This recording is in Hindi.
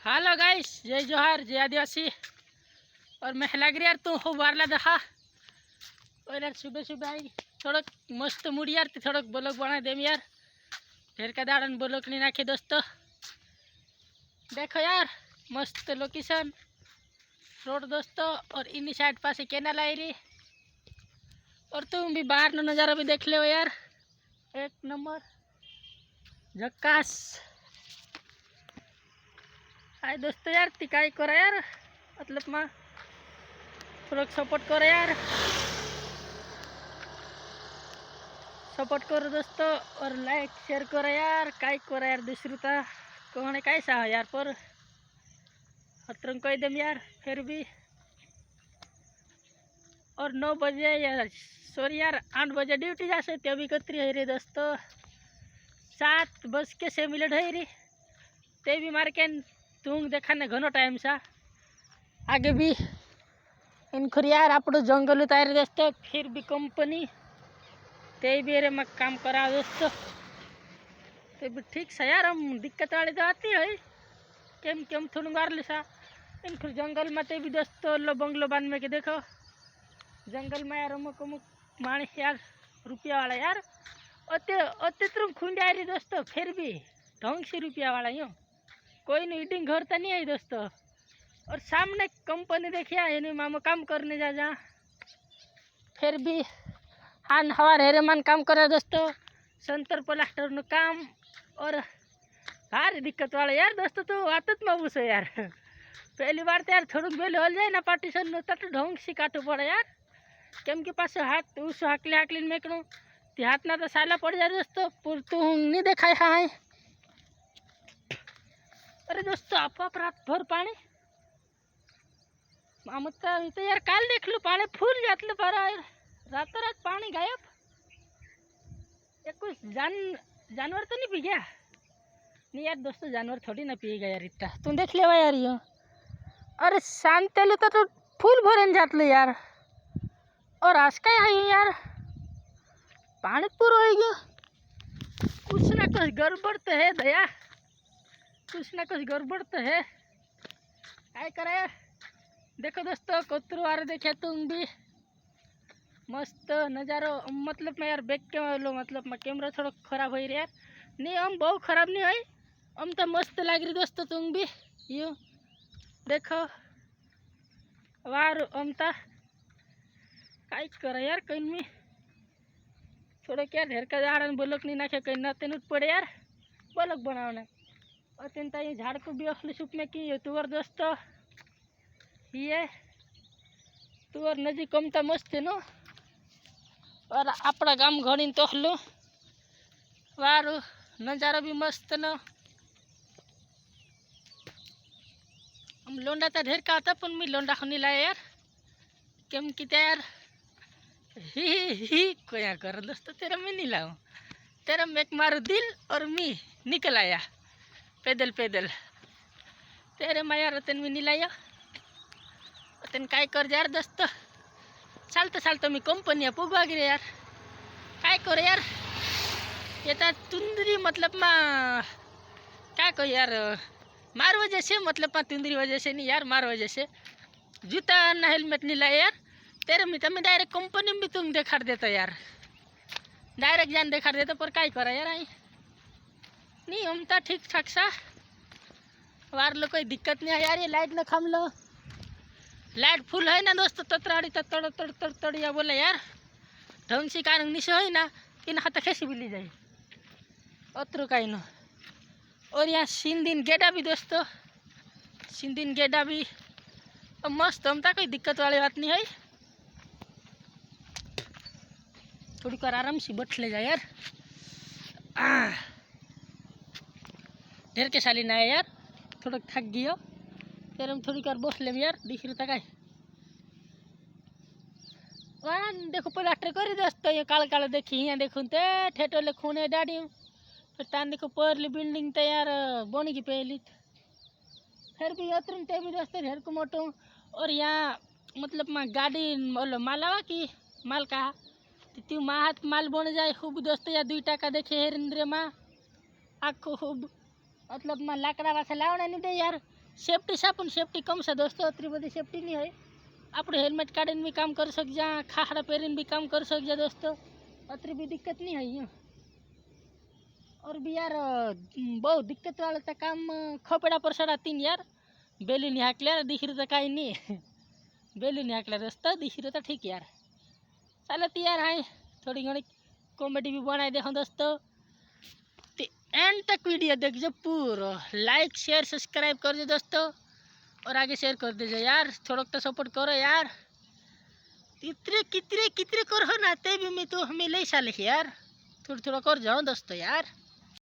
हेलो गाइस, जय जोहार, जय आदिवासी। और मैं लग रही यार तू हो वारला दहा और यार सुबह सुबह आई थोड़ा मस्त मूड यार थोड़ा ब्लॉग बना देम यार। ढेर का दाड़न ब्लॉग नहीं नाखे दोस्तों। देखो यार मस्त लोकेशन रोड दोस्तों, और इन साइड पास कैनाल आई रही। और तुम भी बाहर नो नज़ारा भी देख लो यार, एक नंबर झक्कास। हाय दोस्तों यार तिकाई करो यार, मतलब माँ थोड़ा सपोर्ट करो यार, सपोर्ट करो दोस्तों। और लाइक शेयर करो यार, काय करो यार दूसरी ता कहने कैसा है यार पर हत्रंग कह देम यार फिर भी। और 9 बजे यार सॉरी यार 8 बजे ड्यूटी जासे ते भी कतरी है रे दोस्तों। 7:06 है री ते भी मार के तुम देखा ने घनो टाइम सा आगे भी इनखुर यार आप जंगल उतार दोस्तों। फिर भी कंपनी ते भी रे मैं काम करा दोस्तों। ते भी ठीक सा यार हम दिक्कत वाली तो आती है केम केम थोड़ा मार लिसा इनखुर जंगल में ते भी दोस्तों। लो बंगलो बांध में के देखो जंगल में यार अमुक अमुक माणस यार रुपया वाला यार अत्य अत्य तुम खुंड आ रही दोस्तों। फिर भी ढंग से रुपया वाला यूँ कोई नहीं ईटिंग घर तो नहीं आई दोस्तों। और सामने कंपनी देखिए यानी मामा काम करने जा फिर भी हान हवा हेरे मन काम करे दोस्तों। संतर प्लास्टर नु काम और भारी दिक्कत वाला यार दोस्तों। तो आतत में घुसो यार पहली बार तो यार थोड़ा बेल हो जाए ना पार्टीशन नु तट ढंग से काटो पड़े यार केम के पास हाथ उस हाकली मेकणु ते हाथ ना तो साला पड़ जाए दोस्तों। पुर तू नहीं देखाय हाँ। अरे दोस्तों आप रात भर पानी तो यार काल देख लो पानी फूल जातलं पर रात पानी गायब। ये कुछ जानवर तो नहीं पी गया? नहीं यार दोस्तों जानवर थोड़ी ना पिएगा यार इतना तुम देख ले यार यो। अरे शांतलू तो फूल भरन जातलं यार। और आज का है यार पानी पूरा हो गया। कुछ ना कुछ गड़बड़ तो है दया, कुछ ना कुछ गड़बड़ तो है क्या करे। देखो दोस्तों कोतरू आ रहे देखे तुम भी मस्त नज़ारो। मतलब मैं यार बैक के लो मतलब मैं कैमरा थोड़ा खराब हो रही यार। नहीं हम बहुत खराब नहीं हुई, हम तो मस्त लग रही दोस्तों। तुम भी यू देखो वार हम तो काय करे यार कहीं में थोड़ा क्या ढेर का झाड़ बोलक नहीं नाखे कहीं नाते नुट पड़े यार बोलक बनाने। और चिंता ये झाड़ को भी अखली सुप में की तुअर दोस्तों ये तुअर नजीक कमता मस्त है नो। और अपना गाम घड़ी तो लो वारू नज़ारा भी मस्त न। हम लोंडा तो ढेर का आता पर मैं लोंडा को नहीं लाया यार केम की यार ही कोया कर दोस्तों। तेरा मैं नहीं लाऊं तेरा मैं मारू दिल और मैं निकल आया पैदल पैदल तेरे मैं यार तेन में नहीं लाया तेन काय कर यार दोस्तों। चालते मैं कंपनी पुगवा गिरे यार काय करे यार। ये तो तुंदरी मतलब माँ क्या कहो यार मार वजह से मतलब माँ तुंदरी वजह से नहीं यार मार वजह से जूता ना हेलमेट नहीं लाया यार। तेरे में तो मैं डायरेक्ट कंपनी में भी तुम देखा देता यार, डायरेक्ट जान देखा देता पर क्या करा यार आई नहीं हम तो ठीक ठाक सा वार लो कोई दिक्कत नहीं है यार। ये लाइट ना खम लो लाइट फुल है ना दोस्तों ततराड़ी तड़ तड़ तड़ तड़ या बोले यार ढंग से कारण निशे है ना इन हाथ कैसे भी ली जाए अतरो का नो। और यहाँ सिंदिन गेडा भी दोस्तों, सिंदिन गेडा भी मस्त हम कोई दिक्कत वाली बात नहीं है। थोड़ी कर आराम से बैठ ले जाए यार ढेर के साली ना है यार थोड़ा थक गया फिर हम थोड़ी कर बस ले यार दिख रहा था वहाँ देखो प्लास्टर करी दोस्तों। ये काल काल देखी यहाँ देखो ते ठेठो ले खूने डाडी फिर तान देखो परली बिल्डिंग तैयार बन गई पहली फिर भी अतरन ते भी दोस्तों ढेर को मोटो। और यहाँ मतलब मैं गाड़ी बोलो मालावा की माल का त्यू मात माल बन जाए खूब दोस्तों। या 2 टाका देखे हेरेंद्र माँ आखो खूब मतलब मैं लाकड़ा वासा लावना नहीं दे यार सेफ्टी छा पण सेफ्टी कम छे दोस्तों, अतरी बधी सेफ्टी नहीं है। आप हेलमेट काढ़ीने भी काम कर सकजा, खाखड़ा पहरीने भी काम कर सकजा दोस्तों, अतरी भी दिक्कत नहीं है यहाँ। और भी यार बहुत दिक्कत वाला था काम, खोपड़ा पर सड़ा तीन यार, बेली नहीं हाकल्या दिख रही था कहीं नहीं बेली नहीं हाकल्या दोस्तों, दिख रहा था ठीक यार। चलो तो यार हाँ थोड़ी घनी कॉमेडी भी बनाई देखो दोस्तों, तो एंड तक वीडियो देखो पूरा, लाइक शेयर सब्सक्राइब कर दो दोस्तों, और आगे शेयर कर दीजिए यार, थोड़ा तो सपोर्ट करो यार, कितने कितने कितने करो ना ते भी मैं तो हमें ले साले यार, थोड़ा थोड़ा कर जाओ दोस्तों यार।